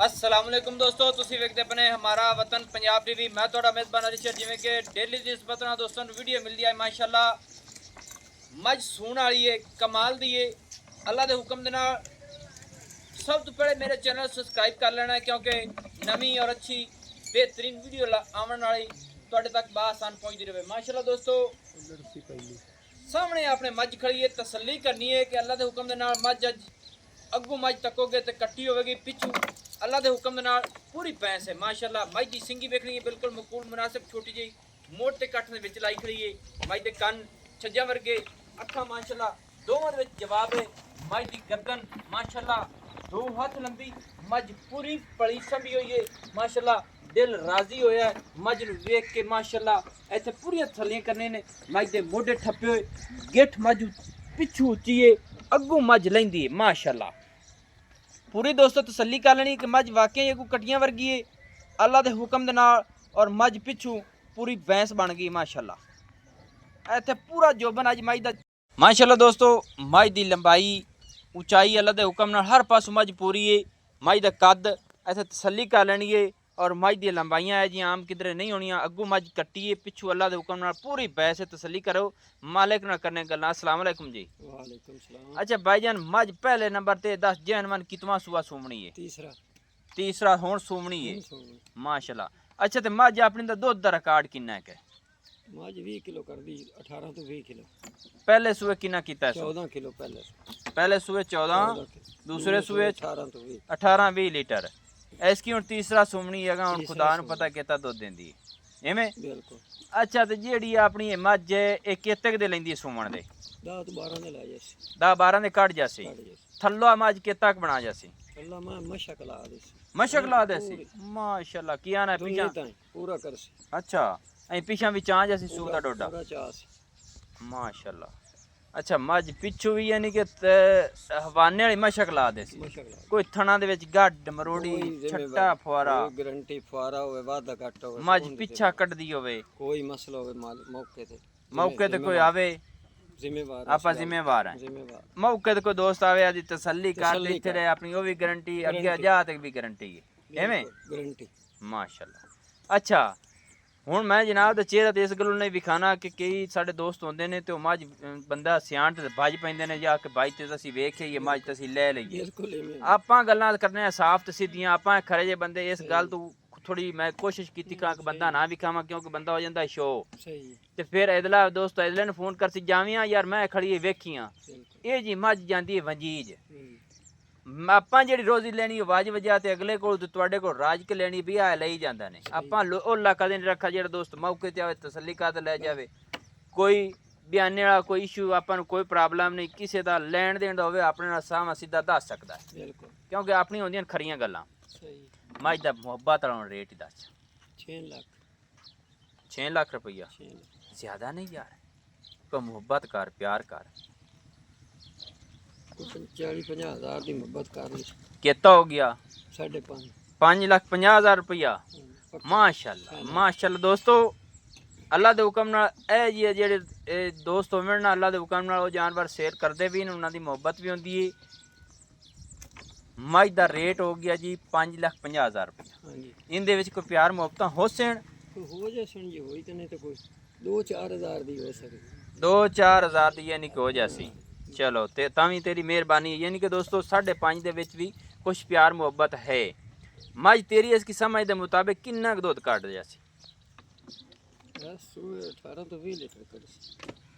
अस्सलाम वालेकुम दोस्तों, ਤੁਸੀਂ ਵੇਖਦੇ ਪਏ हमारा वतन पंजाब टीवी। मैं ਤੁਹਾਡਾ ਮੇਜ਼ਬਾਨ ਅਰਸ਼ਦ। ਜਿਵੇਂ ਕਿ ਡੇਲੀ ਦੀ ਨਿਸਬਤ ਨਾਲ ਦੋਸਤਾਂ ਨੂੰ ਵੀਡੀਓ ਮਿਲਦੀ ਹੈ ਮਾਸ਼ਾਅੱਲਾ। ਮੱਝ ਸੂਣ ਵਾਲੀ ਹੈ, ਕਮਾਲ ਦੀ ਹੈ। ਅੱਲਾ ਦੇ ਹੁਕਮ ਦੇ ਨਾਲ ਸਭ ਤੋਂ ਪਹਿਲੇ ਮੇਰੇ ਚੈਨਲ ਸਬਸਕ੍ਰਾਈਬ ਕਰ ਲੈਣਾ ਹੈ, ਕਿਉਂਕਿ ਨਵੀਂ ਔਰ ਅੱਛੀ बेहतरीन वीडियो आवन वाली ਤੁਹਾਡੇ तक बासान पहुँचती रहे माशाअल्लाह। दोस्तों सामने आपने मझ खड़ी है, तसल्ली करनी है कि अल्लाह के हुक्म के नाल मझ अज अगू मझ तकोगे तो कट्टी होगी, पिछू अल्लाह के हुक्म के नाल पूरी भैंस है माशाअल्लाह। मझ की सिंगी वेखनी है बिल्कुल मकूल मुनासिब, छोटी जी मोट ते कट दे विच लाई खड़ी है। मझ के कन छज्जा वर्गे, अखा माशाअल्लाह दोवां दे विच जवाब है। मझ की गर्दन माशाअल्लाह 2 हाथ लंबी, मझ पूरी पली संभी हुई है माशाअल्लाह। दिल राजी होया मझ नूं वेख के माशाअल्लाह। इत्थे पूरी थल्लियां करने ने, मझ दे मोढे ठप्पे होए, गिठ मझ पिछू उच्ची है, अग्गों मझ लैंदी है माशाअल्लाह। पूरी दोस्तों तसल्ली कर लेनी कि मझ वाकई अगू कटियां वर्गी है अल्लाह दे हुक्म दे नाल, और मझ पिछू पूरी भैंस बन गई माशाअल्लाह। इत्थे पूरा जोबन अज मझ दा माशाअल्लाह। दोस्तों मझ दी लंबाई ऊंचाई अल्लाह दे हुक्म नाल हर पासों मझ पूरी है। मझ दा कद इत्थे तसल्ली कर लेनी है, और मझ दी लंबाइयां है जी आम किधरे नहीं होनियां। अगू मझ कट्टी है, पिछू अल्लाह दे हुक्म नाल पूरी भैंस है। तसल्ली करो मालिक नाल करने गल्लां। अस्सलाम वालेकुम जी। वालेकुम सलाम। अच्छा भाईजान, मझ पहले नंबर ते 10 जैनवन कितवा सुबह सूमनी है? तीसरा हुण सूमनी है माशाअल्लाह। अच्छा ते मझ अपनी दा दुध दा रिकॉर्ड किन्ना है? मझ 20 किलो कर दी, 18 तो 20 किलो। पहले सुबह किन्ना कीता है? 14 किलो पहले सुबह 14, दूसरे सुबह 18 तो 20। 18-20 लीटर। इसकी हुण तीसरा सूमनी है, हुण खुदा नूं पता कितना दुध देंदी है एवें। बिल्कुल। अच्छा ते जेहड़ी अपनी मझ है ये केतक दे लैंदी सूमण दे? 10 तो 12 दे ला जासी। 10-12 दे कट जासी। थल्लो मझ केतक बना जासी? अल्लाह मैं मशक ला देसी। मशक ला देसी माशाअल्लाह। की आना पीछा पूरा करसी। अच्छा ऐ पीछा भी चां जासी सूदा डोडा पूरा चासी माशाअल्लाह। अच्छा मझ पिछू भी यानी कि हवाने वाली मशक ला देसी? कोई थणा दे विच गड्ड मरोड़ी छट्टा फुआरा, गारंटी फुआरा होवे, वादा घट होवे, मझ पिछा कटदी होवे, कोई मसला होवे मौके ते कोई आवे जिम्मेवार आपा जिम्मेवार है। मौके ते कोई दोस्त आवे आदि तसल्ली कर ले इत्थे रहे, अपनी वो भी गारंटी, अगे जा तक भी गारंटी है एवें गारंटी माशाअल्लाह। अच्छा हुण मैं जनाब दा चेहरा ते इस गल्लों नहीं विखाना कि कई साडे दोस्त होंदे ने ते मझ बंदा सियाण ते भज पैंदे ने जा के भाई ते असीं वेखिए मझ ते असीं ले लईए। आपां गल्लां करने साफ ते सीधियां, आपां खरे जे बंदे। इस गल तो थोड़ी मैं कोशिश की कि बंदा ना विखावां, क्योंकि बंदा हो जाता शो ते फिर इदला दोस्त इदले ने फोन कर सी जावियां यार मैं खड़ी वेखियां ये जी मझ जांदी है वंजीज। ਆਪਾਂ ਜਿਹੜੀ ਰੋਜ਼ੀ ਲੈਣੀ ਆਵਾਜ਼ ਵਜਾ ਤੇ ਅਗਲੇ ਕੋਲ ਤੇ ਤੁਹਾਡੇ ਕੋਲ ਰਾਜ ਕੇ ਲੈਣੀ ਵੀ ਆ ਲਈ ਜਾਂਦਾ ਨੇ। ਆਪਾਂ ਉਹ ਲਾ ਕਦੇ ਨਹੀਂ ਰੱਖਾ ਜਿਹੜਾ ਦੋਸਤ ਮੌਕੇ ਤੇ ਆਵੇ ਤਸੱਲੀ ਕਰ ਲੈ ਜਾਵੇ। ਕੋਈ ਬਿਆਨੇ ਵਾਲਾ ਕੋਈ ਇਸ਼ੂ ਆਪਾਂ ਨੂੰ ਕੋਈ ਪ੍ਰੋਬਲਮ ਨਹੀਂ, ਕਿਸੇ ਦਾ ਲੈਣ ਦੇਣ ਦਾ ਹੋਵੇ ਆਪਣੇ ਨਾਲ ਸਾਹਮਣੇ ਸਿੱਧਾ ਦੱਸ ਸਕਦਾ ਹੈ, ਕਿਉਂਕਿ ਆਪਣੀ ਹੁੰਦੀਆਂ ਖਰੀਆਂ ਗੱਲਾਂ। ਮੱਝ ਦਾ ਮੁਹੱਬਤ ਵਾਲਾ ਰੇਟ ਹੀ ਦੱਸ। 6 ਲੱਖ ਰੁਪਈਆ ਜ਼ਿਆਦਾ ਨਹੀਂ ਯਾਰ, ਕੋਈ ਮੁਹੱਬਤ ਕਰ, ਪਿਆਰ ਕਰ। 40-50 हज़ार की मुहब्बत कर ली। कितना हो गया? 5.5। 5,50,000 रुपया माशाअल्लाह माशाअल्लाह। दोस्तों अल्लाह के हुक्म नाल ए जी जेडे दोस्त होवे ना अल्लाह के हुक्म नाल वो जानवर सेल करते भी ने, उन्हां दी मुहब्बत भी होंदी है। मझ दा रेट हो गया जी 5,50,000 रुपया। इनदे विच कोई प्यार मुहब्बत हुसैन हो जासन जी, होई ते नहीं तो कोई 2-4 हज़ार दी हो सके, 2-4 हज़ार दी यानी कि हो जासी। चलो ते तावी तेरी मेहरबानी। यानी कि दोस्तों 5.5 दे विच भी कुछ प्यार मुहब्बत है। मझ तेरी इसकी समझ के मुताबिक किन्ना दुध काट जासी? 18 तो 20 लीटर कर।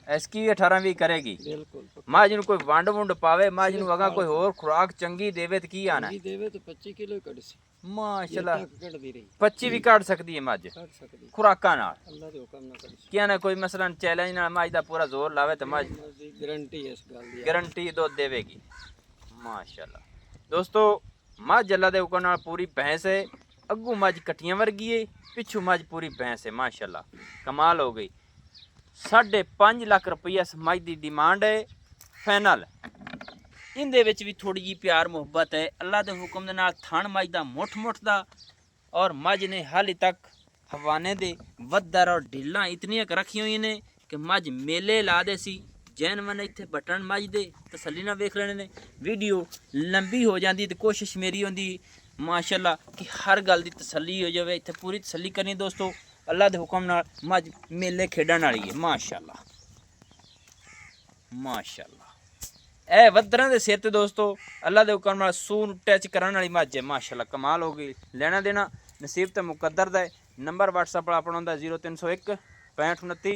इसकी 18-20 करेगी बिल्कुल। मझ नूं कोई वंड वुंड पावे, मझ नूं अगा कोई होर खुराक चंगी देवे ते की आना देवे तो 25 किलो कट सी माशाअल्लाह। कटदी रही 25 भी काट सकती है मझ खुराकां नाल। अल्लाह दे हुक्म नाल कट सी। क्या ना कोई मसलन चैलेंज नाल मझ दा पूरा जोर लावे ते मझ गारंटी है इस गल दी, गारंटी दुध देवेगी माशाअल्लाह। दोस्तों मझ अल्लाह दे हुक्म नाल पूरी भैंस है, अग्गू मझ कटियां वर्गी है, पिछू मझ पूरी भैंस है माशाअल्लाह। कमाल हो गई। 5.5 लाख रुपया इस मझ की डिमांड है फाइनल। इनदे विच भी थोड़ी जी प्यार मुहब्बत है अल्लाह के हुक्म दे नाल। थण मझ दा मुठ दा, और मझ ने हाली तक हवाने दे वद्दर और ढिल्लां इतनियां रखी हुई ने कि मझ मेले ला दे सी। जैन मन इत्थे बटन मझ दे तसल्ली नाल वेख लेने ने। वीडियो लंबी हो जाती तो कोशिश मेरी होंदी ਮਾਸ਼ਾਅੱਲਾ ਕਿ ਹਰ ਗੱਲ ਦੀ ਤਸੱਲੀ ਹੋ ਜਾਵੇ। ਇੱਥੇ ਪੂਰੀ ਤਸੱਲੀ ਕਰਨੀ ਦੋਸਤੋ, ਅੱਲਾ ਦੇ ਹੁਕਮ ਨਾਲ ਮੱਝ ਮੇਲੇ ਖੇਡਣ ਵਾਲੀ ਹੈ। ਮਾਸ਼ਾਅੱਲਾ ਮਾਸ਼ਾਅੱਲਾ ਇਹ ਵੱਧਰਾਂ ਦੇ ਸਿਰ ਤੇ ਦੋਸਤੋ ਅੱਲਾ ਦੇ ਹੁਕਮ ਨਾਲ ਸੂਨ ਟੱਚ ਕਰਨ ਵਾਲੀ ਮੱਝ ਹੈ। ਮਾਸ਼ਾਅੱਲਾ ਕਮਾਲ ਹੋ ਗਈ। ਲੈਣਾ ਦੇਣਾ ਨਸੀਬ ਤੇ ਮੁਕੱਦਰ ਦਾ ਹੈ। ਨੰਬਰ WhatsApp ਵਾਲਾ ਆਪਣਾ ਹੁੰਦਾ 0301 6529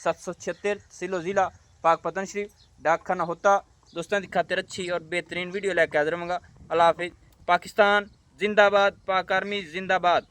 776, तहसीलो ज़िला पाक पतन शरीफ, डाकखाना होता। दोस्तों की खातिर अच्छी और बेहतरीन वीडियो लेकर हाजिर होंगे। अल्लाह हाफिज़। पाकिस्तान जिंदाबाद, पाक आर्मी जिंदाबाद।